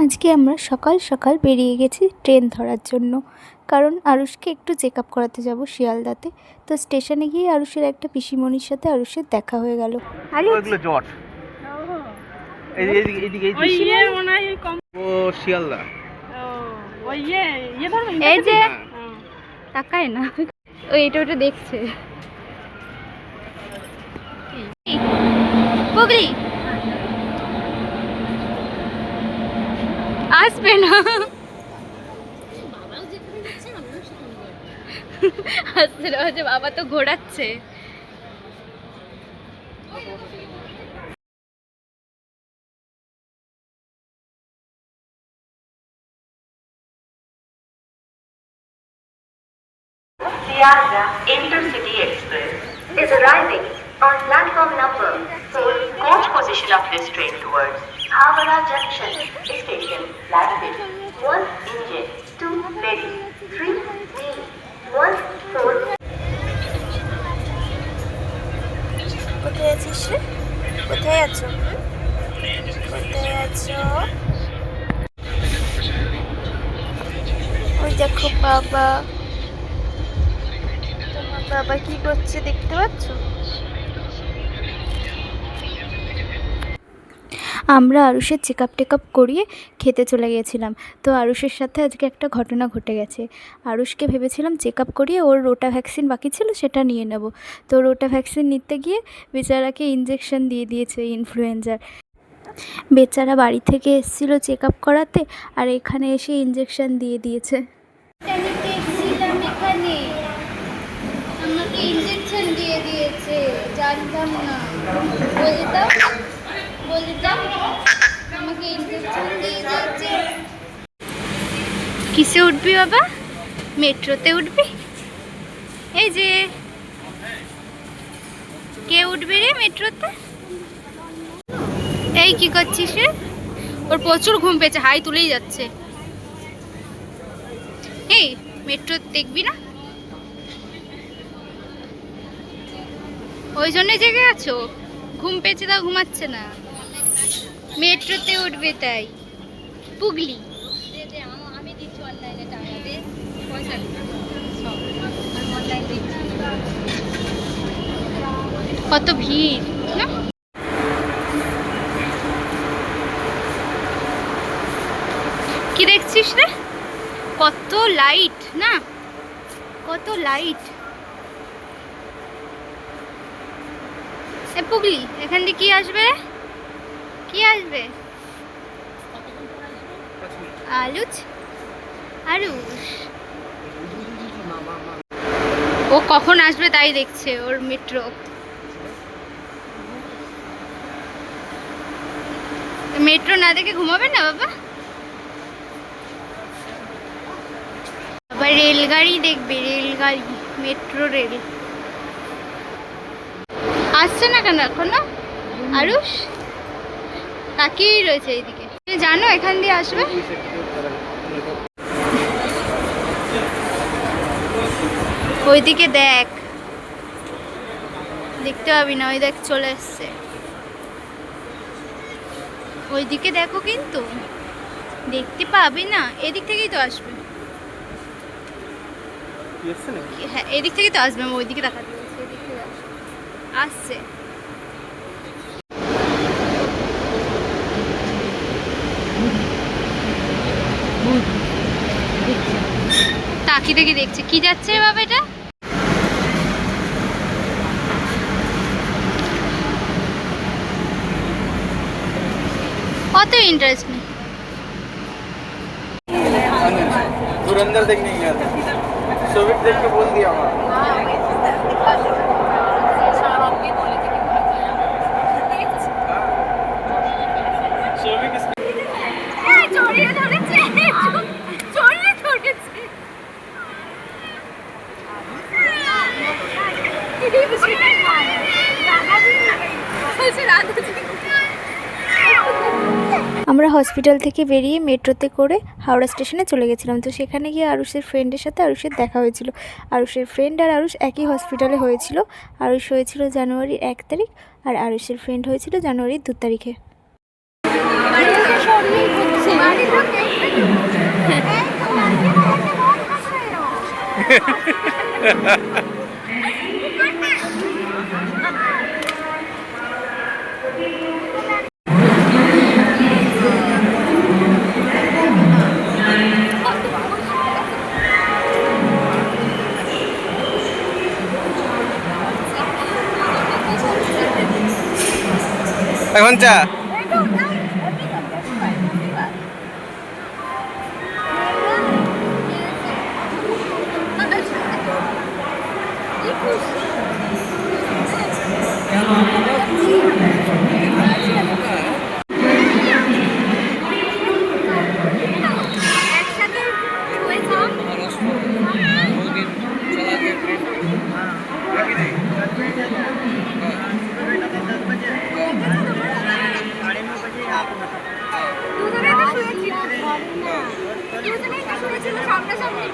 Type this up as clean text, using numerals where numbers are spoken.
আজকে আমরা সকাল সকাল বেরিয়ে গেছি ট্রেন ধরার জন্য, কারণ আরুষকে একটু চেক আপ করাতে যাব শিয়ালদাতে। তো স্টেশনে গিয়ে আরুষের একটা পিসিমণির সাথে আরুষের দেখা হয়ে গেল। শিয়ালদা এই যে তাকায় না, ও এটা ওটা দেখছে। পুগলি আসবে না, আসছে না যে বাবা তো ঘোরাচ্ছে। Sialda Intercity Express is arriving on platform number 4. Coach position of this train towards Howrah Junction Station. Platform 1 engine, 2 ready, 3 wheel, 1 4. কোথায় আছিস রে? কোথায় আছো? কোথায় আছো? ওই দেখো বাবা, তোমার বাবা কি করছে দেখতে পাচ্ছ? আমরা আরুষের চেক আপ করিয়ে খেতে চলে গেছিলাম। তো আরুষের সাথে আজকে একটা ঘটনা ঘটে গেছে। আরুষকে ভেবেছিলাম চেক আপ করিয়ে ওর রোটা ভ্যাকসিন বাকি ছিল সেটা নিয়ে নেব। তো রোটা ভ্যাকসিন নিতে গিয়ে বেচারাকে ইঞ্জেকশন দিয়ে দিয়েছে ইনফ্লুয়েঞ্জার। বেচারা বাড়ি থেকে এসেছিলো চেক আপ করাতে, আর এখানে এসে ইঞ্জেকশন দিয়ে দিয়েছে। এখানে আমাকে ইঞ্জেকশন দিয়ে দিয়েছে, জানতাম না। বলতাম আমাকে ইঞ্জেকশন দিয়ে দিয়েছে। কিসে উঠবি বাবা? মেট্রোতে উঠবি? এই যে কে উঠবি রে মেট্রোতে? এই কি করছিস রে? ওর প্রচুর ঘুম পেয়েছে, হাই তুলেই যাচ্ছে। এই মেট্রো দেখবি না? ওই জন্যই জেগে আছো? ঘুম পেয়েছে তাও ঘুমাচ্ছে না। মেট্রোতে উঠবে তাই। পুগলি আমি দিচ্ছি অনলাইনে টাকা দে, পয়সা কত ভিড় না? কি দেখছিস রে? কত লাইট না, কত লাইট। এ পুগলি এখান দিয়ে কি আসবে? কি আসবে? আরুষ ও কখন আসবে তাই দেখছে ওর মেট্রো। মেট্রো না দেখে ঘুমাবে না বাবা? আবার রেলগাড়ি দেখবে, রেলগাড়ি, মেট্রো রেল আসছে না কেন এখনো? আরুষ তাকিয়েই রয়েছে এইদিকে। তুমি জানো এখান দিয়ে আসবে? ওইদিকে দেখ, দেখতে পাবি না। ওই দেখ চলে এসছে, ওইদিকে দেখো, কিন্তু দেখতে পাবি না। এদিক থেকেই তো আসবে। হ্যাঁ এদিক থেকেই তো আসবে, আমি ওইদিকে দেখাতে বলছি। এদিক থেকে আসছে। তাকিয়ে দেখি দেখছে কি যাচ্ছে বাবা। এটা কত इंटरेस्ट नहीं। धुरंधर देखने गया था, सोविक देख के बोल दिया वहाँ। আমরা হসপিটাল থেকে বেরিয়ে মেট্রোতে করে হাওড়া স্টেশনে চলে গেছিলাম। তো সেখানে গিয়ে আরুষের ফ্রেন্ডের সাথে আরুষের দেখা হয়েছিল। আরুষের ফ্রেন্ড আর আরুষ একই হসপিটালে হয়েছিল। আরুষ হয়েছিল জানুয়ারির 1 তারিখ আর আরুষের ফ্রেন্ড হয়েছিল জানুয়ারির 2 তারিখে। এখন চা দুজনেই তো শুয়েছিল সামনাসামনি।